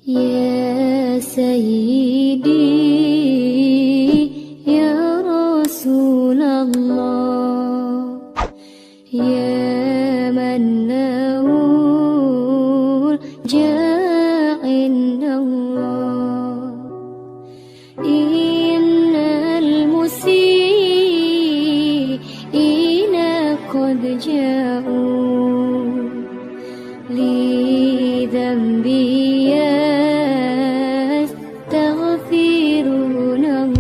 يا سيدي يا رسول الله، يا من له الجاه عند الله، إن المسيئين قد جاءوا لذنبي يستغفرون الله.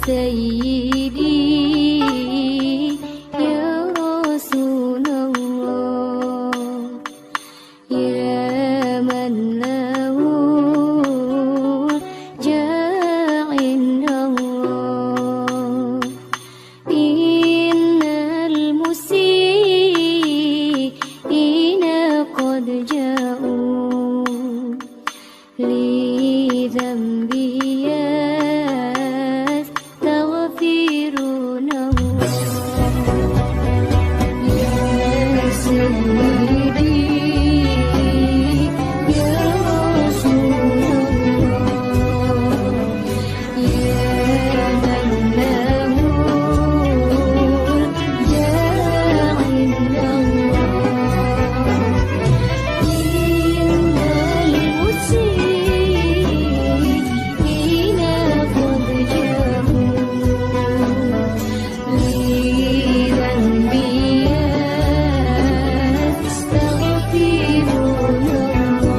سيدي يا رسول الله، يا من له الجاه عند الله، إن المسيئين قد جاءوا لذنبي يستغفرون الله. يا سيدي يا رسول الله، يا من له الجاه عند الله، إن المسيئين قد جاءوا لذنبي يستغفرون الله.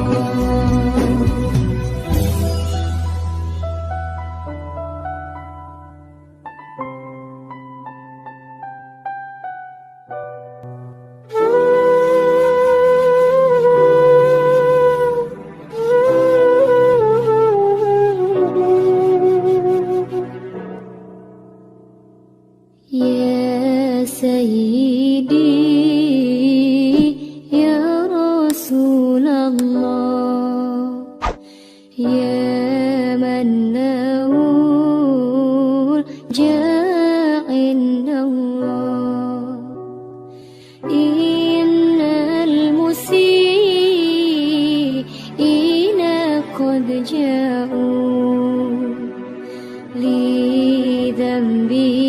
يا سيدي يا رسول الله، يا من له الجاه عند الله، إن المسيئين قد جاءوا لذنبي